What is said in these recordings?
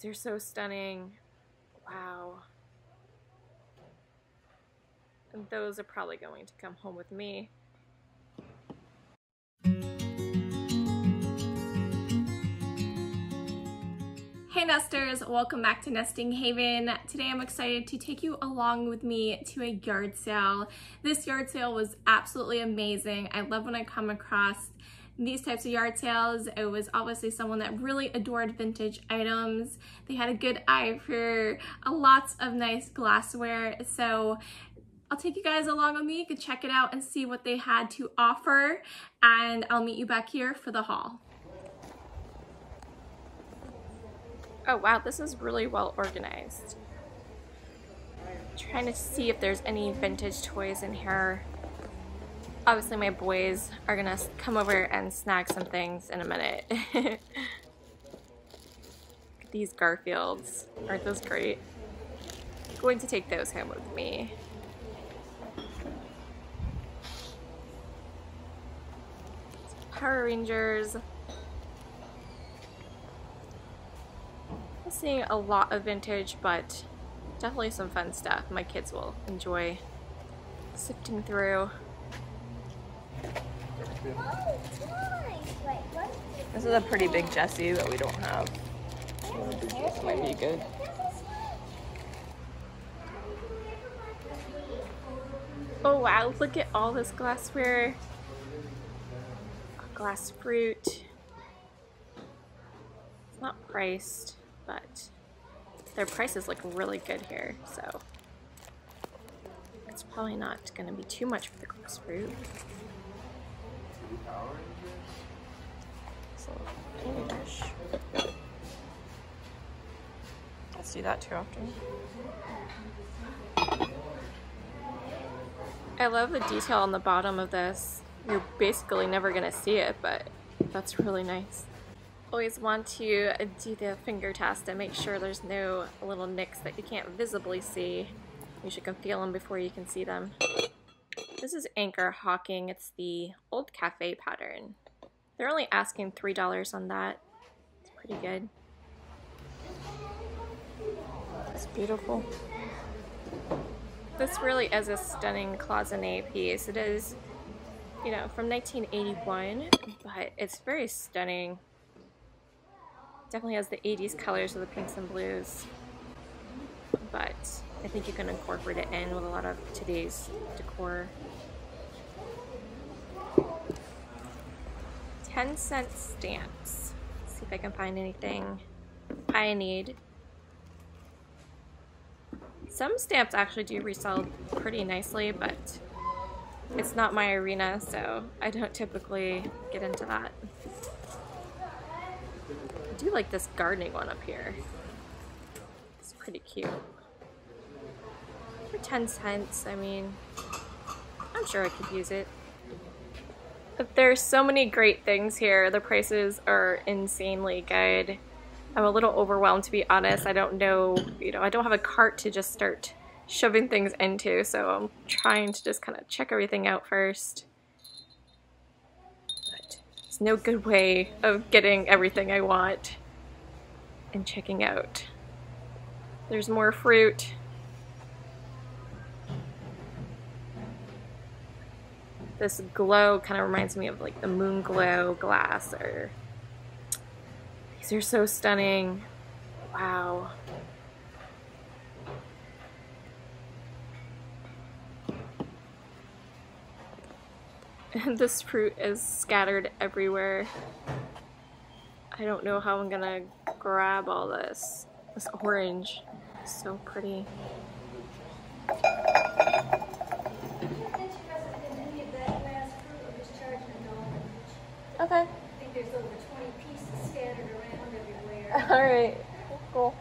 These are so stunning. Wow. And those are probably going to come home with me. Hey nesters, welcome back to Nesting Haven. Today I'm excited to take you along with me to a yard sale. This yard sale was absolutely amazing. I love when I come across these types of yard sales. It was obviously someone that really adored vintage items. They had a good eye for lots of nice glassware. So I'll take you guys along with me. You can check it out and see what they had to offer, and I'll meet you back here for the haul. Oh wow, this is really well organized. Trying to see if there's any vintage toys in here. Obviously my boys are gonna come over and snag some things in a minute. Look at these Garfields. Aren't those great? I'm going to take those home with me. Power Rangers. I'm seeing a lot of vintage, but definitely some fun stuff my kids will enjoy sifting through. This is a pretty big Jessie that we don't have. This might be good. Oh wow, look at all this glassware. Glass fruit. It's not priced, but their prices look really good here, so it's probably not going to be too much for the glass fruit. So, candy dish. Let's do that too often. I love the detail on the bottom of this. You're basically never going to see it, but that's really nice. Always want to do the finger test and make sure there's no little nicks that you can't visibly see. You should can feel them before you can see them. This is Anchor Hawking. It's the old cafe pattern. They're only asking $3 on that. It's pretty good. It's beautiful. This really is a stunning cloisonne piece. It is, you know, from 1981, but it's very stunning. Definitely has the 80s colors of the pinks and blues, but I think you can incorporate it in with a lot of today's decor. 10-cent stamps. Let's see if I can find anything I need. Some stamps actually do resell pretty nicely, but it's not my arena, so I don't typically get into that. I do like this gardening one up here. It's pretty cute. For 10 cents, I mean, I'm sure I could use it. But there's so many great things here. The prices are insanely good. I'm a little overwhelmed, to be honest. I don't know, you know, I don't have a cart to just start shoving things into, so I'm trying to just kind of check everything out first. But there's no good way of getting everything I want and checking out. There's more fruit. This glow kind of reminds me of like the moon glow glass. Or these are so stunning. Wow. And this fruit is scattered everywhere. I don't know how I'm gonna grab all this. This orange is so pretty. Okay. I think there's over 20 pieces scattered around everywhere. Alright, cool.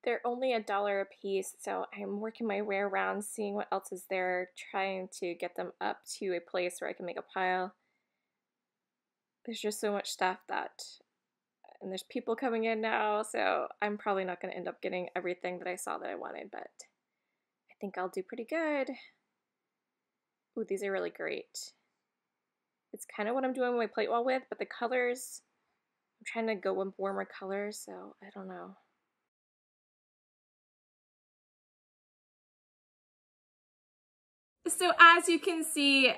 They're only $1 a piece, so I'm working my way around, seeing what else is there, trying to get them up to a place where I can make a pile. There's just so much stuff that, and there's people coming in now, so I'm probably not going to end up getting everything that I saw that I wanted, but I think I'll do pretty good. Ooh, these are really great. It's kind of what I'm doing my plate wall with, but the colors, I'm trying to go with warmer colors, so I don't know. So as you can see,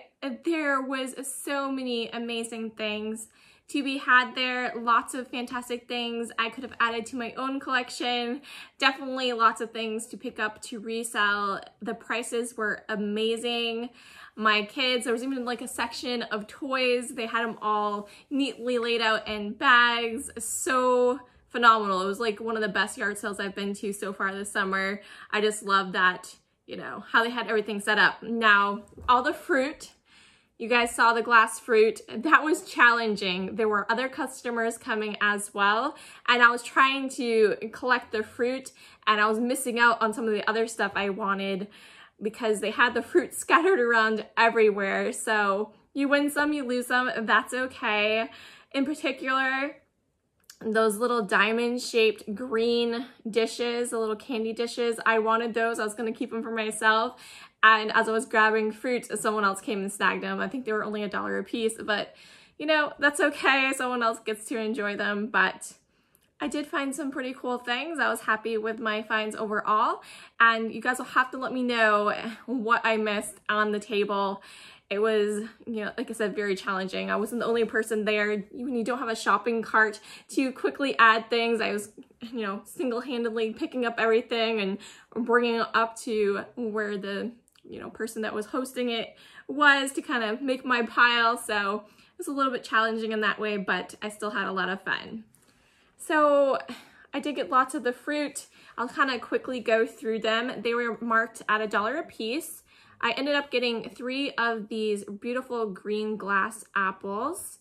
there was so many amazing things to be had there. Lots of fantastic things I could have added to my own collection. Definitely lots of things to pick up to resell. The prices were amazing. My kids, there was even like a section of toys. They had them all neatly laid out in bags. So phenomenal. It was like one of the best yard sales I've been to so far this summer. I just love that, you know, how they had everything set up. Now, all the fruit, you guys saw the glass fruit, that was challenging. There were other customers coming as well, and I was trying to collect the fruit, and I was missing out on some of the other stuff I wanted because they had the fruit scattered around everywhere. So you win some, you lose some, that's okay. In particular, those little diamond-shaped green dishes, the little candy dishes, I wanted those. I was gonna keep them for myself. And as I was grabbing fruit, someone else came and snagged them. I think they were only $1 a piece, but you know, that's okay. Someone else gets to enjoy them, but I did find some pretty cool things. I was happy with my finds overall, and you guys will have to let me know what I missed on the table. It was, you know, like I said, very challenging. I wasn't the only person there. When you don't have a shopping cart to quickly add things, I was, you know, single-handedly picking up everything and bringing it up to where the, you know, person that was hosting it was to kind of make my pile. So it was a little bit challenging in that way, but I still had a lot of fun. So I did get lots of the fruit. I'll kind of quickly go through them. They were marked at $1 a piece. I ended up getting 3 of these beautiful green glass apples.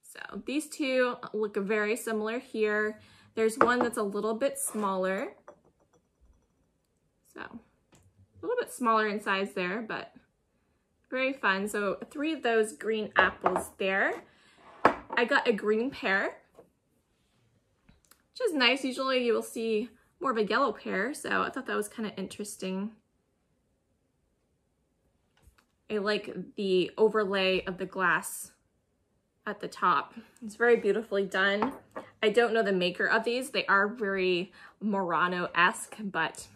So these two look very similar here. There's one that's a little bit smaller. So a little bit smaller in size there, but very fun. So 3 of those green apples there. I got a green pear, which is nice. Usually you will see more of a yellow pear, so I thought that was kind of interesting. I like the overlay of the glass at the top. It's very beautifully done. I don't know the maker of these. They are very Murano-esque, but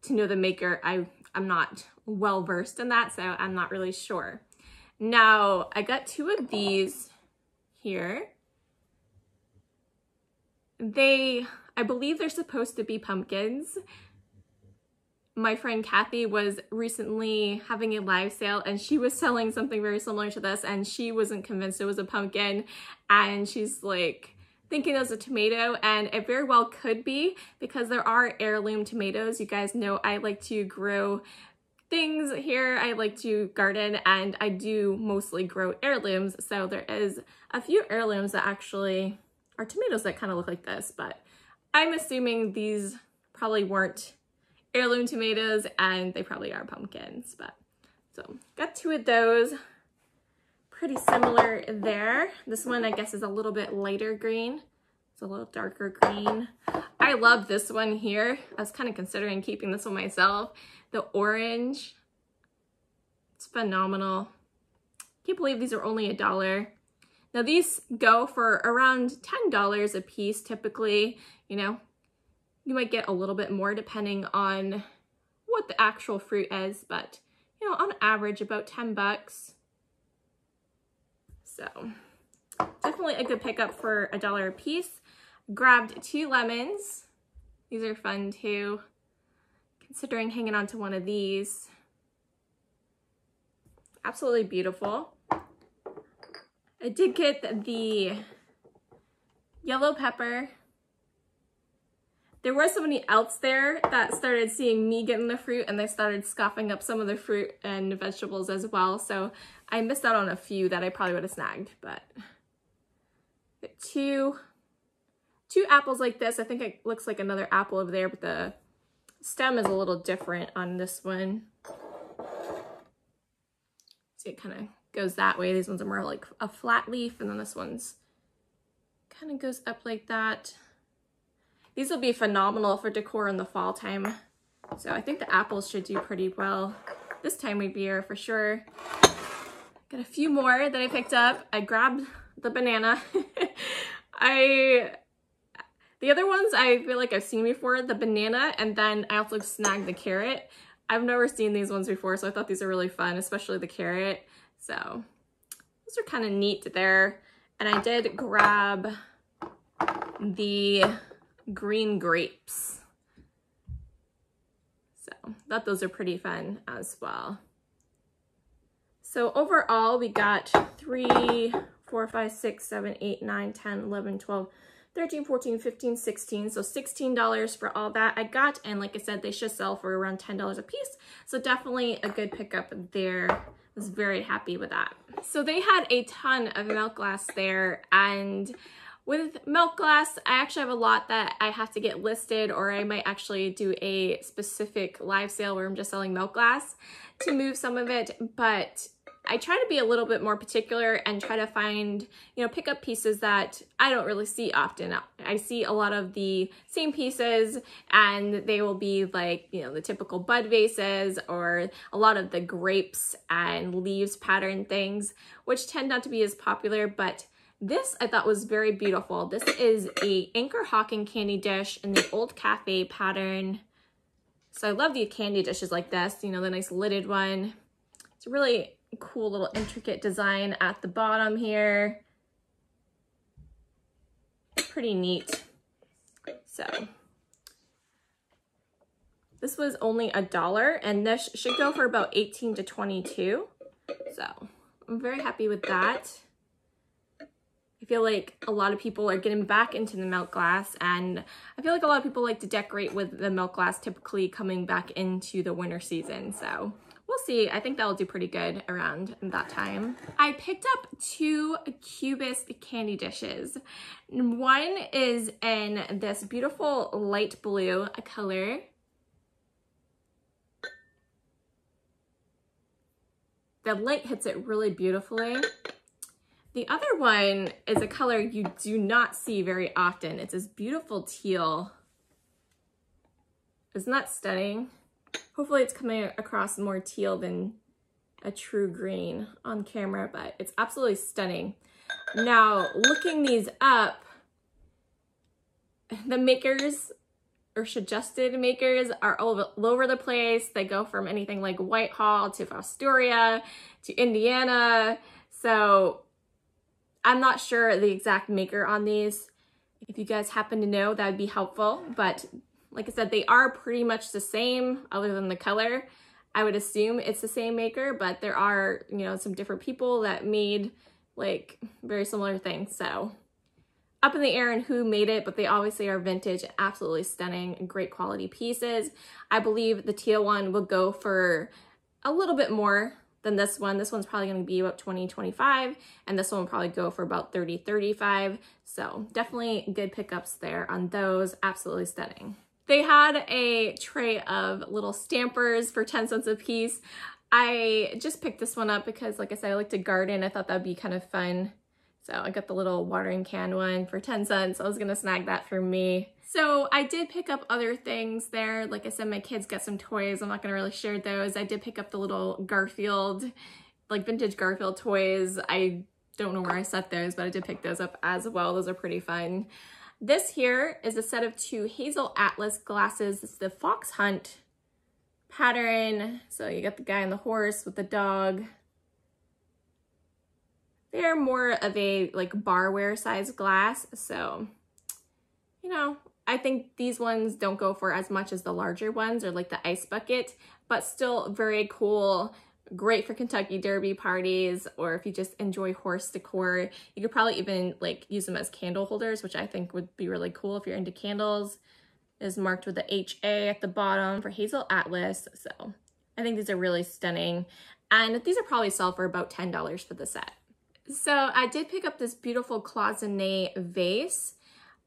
to know the maker, I'm not well versed in that, so I'm not really sure. Now, I got 2 of these here. I believe they're supposed to be pumpkins. My friend Kathy was recently having a live sale, and she was selling something very similar to this, and she wasn't convinced it was a pumpkin, and she's like thinking it was a tomato, and it very well could be because there are heirloom tomatoes. You guys know I like to grow things here. I like to garden, and I do mostly grow heirlooms, so there is a few heirlooms that actually are tomatoes that kind of look like this, but I'm assuming these probably weren't heirloom tomatoes, and they probably are pumpkins. But so got 2 of those, pretty similar there. This one I guess is a little bit lighter green. It's a little darker green. I love this one here. I was kind of considering keeping this one myself. The orange, it's phenomenal. Can't believe these are only $1. Now these go for around $10 a piece typically. You know, you might get a little bit more depending on what the actual fruit is, but you know, on average about 10 bucks. So definitely a good pickup for $1 a piece. Grabbed 2 lemons. These are fun too. Considering hanging on to one of these. Absolutely beautiful. I did get the yellow pepper. There was somebody else there that started seeing me getting the fruit, and they started scoffing up some of the fruit and vegetables as well. So I missed out on a few that I probably would have snagged, but two apples like this. I think it looks like another apple over there, but the stem is a little different on this one. See, it kind of goes that way. These ones are more like a flat leaf, and then this one's kind of goes up like that. These will be phenomenal for decor in the fall time. So I think the apples should do pretty well this time of year for sure. Got a few more that I picked up. I grabbed the banana. The other ones I feel like I've seen before, the banana, and then I also snagged the carrot. I've never seen these ones before, so I thought these are really fun, especially the carrot. So those are kind of neat there. And I did grab the green grapes. So I thought those are pretty fun as well. So overall, we got 3, 4, 5, 6, 7, 8, 9, 10, 11, 12, 13, 14, 15, 16. So $16 for all that I got. And like I said, they should sell for around $10 a piece. So definitely a good pickup there. I was very happy with that. So they had a ton of milk glass there. And with milk glass, I actually have a lot that I have to get listed, or I might actually do a specific live sale where I'm just selling milk glass to move some of it. But I try to be a little bit more particular and try to find, you know, pick up pieces that I don't really see often. I see a lot of the same pieces, and they will be like, you know, the typical bud vases or a lot of the grapes and leaves pattern things, which tend not to be as popular. But this I thought was very beautiful. This is a Anchor Hawking candy dish in the Old Cafe pattern. So I love the candy dishes like this, you know, the nice lidded one. It's a really cool little intricate design at the bottom here. Pretty neat. So this was only $1, and this should go for about 18 to 22. So I'm very happy with that. I feel like a lot of people are getting back into the milk glass, and I feel like a lot of people like to decorate with the milk glass typically coming back into the winter season. So we'll see. I think that'll do pretty good around that time. I picked up 2 Cubist candy dishes. One is in this beautiful light blue color. The light hits it really beautifully. The other one is a color you do not see very often. It's this beautiful teal. Isn't that stunning? Hopefully it's coming across more teal than a true green on camera, but it's absolutely stunning. Now, looking these up, the makers or suggested makers are all over the place. They go from anything like Whitehall to Fostoria to Indiana. So I'm not sure the exact maker on these. If you guys happen to know, that would be helpful. But like I said, they are pretty much the same other than the color. I would assume it's the same maker, but there are, you know, some different people that made like very similar things. So up in the air on who made it, but they obviously are vintage, absolutely stunning and great quality pieces. I believe the teal one will go for a little bit more than this one. This one's probably going to be about 20, 25, and this one will probably go for about 30, 35. So definitely good pickups there on those. Absolutely stunning. They had a tray of little stampers for 10 cents a piece. I just picked this one up because, like I said, I like to garden. I thought that'd be kind of fun. So I got the little watering can one for 10 cents. I was gonna snag that for me. So I did pick up other things there. Like I said, my kids got some toys. I'm not gonna really share those. I did pick up the little Garfield, like vintage Garfield toys. I don't know where I set those, but I did pick those up as well. Those are pretty fun. This here is a set of 2 Hazel Atlas glasses. It's the Fox Hunt pattern. So you got the guy on the horse with the dog. They're more of a like barware size glass. So, you know, I think these ones don't go for as much as the larger ones or like the ice bucket, but still very cool. Great for Kentucky Derby parties, or if you just enjoy horse decor. You could probably even like use them as candle holders, which I think would be really cool if you're into candles. It is marked with the HA at the bottom for Hazel Atlas. So I think these are really stunning. And these are probably sell for about $10 for the set. So I did pick up this beautiful Clausannae vase.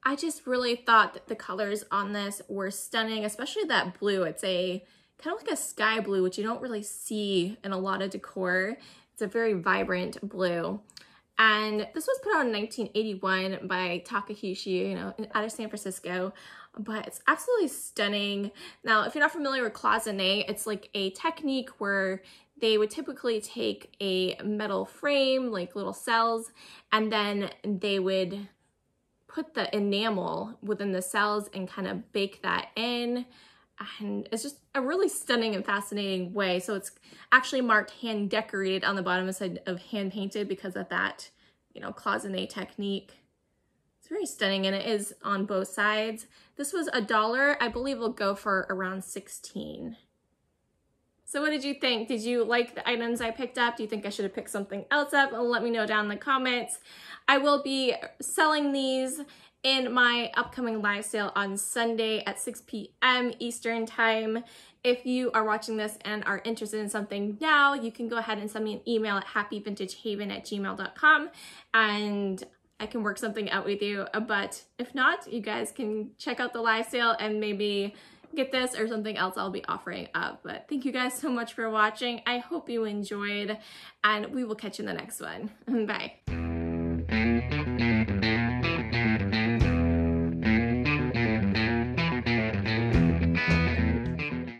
I just really thought that the colors on this were stunning, especially that blue. It's a kind of like a sky blue, which you don't really see in a lot of decor. It's a very vibrant blue. And this was put out in 1981 by Takahashi, you know, out of San Francisco. But it's absolutely stunning. Now, if you're not familiar with Clausannae, it's like a technique where they would typically take a metal frame, like little cells, and then they would put the enamel within the cells and kind of bake that in. And it's just a really stunning and fascinating way. So it's actually marked hand decorated on the bottom instead of hand painted because of that, you know, cloisonne technique. It's very stunning, and it is on both sides. This was $1. I believe it'll go for around 16. So what did you think? Did you like the items I picked up? Do you think I should have picked something else up? Let me know down in the comments. I will be selling these in my upcoming live sale on Sunday at 6 p.m. Eastern time. If you are watching this and are interested in something now, you can go ahead and send me an email at happyvintagehaven@gmail.com and I can work something out with you. But if not, you guys can check out the live sale and maybe get this or something else I'll be offering up. But thank you guys so much for watching. I hope you enjoyed, and we will catch you in the next one. Bye.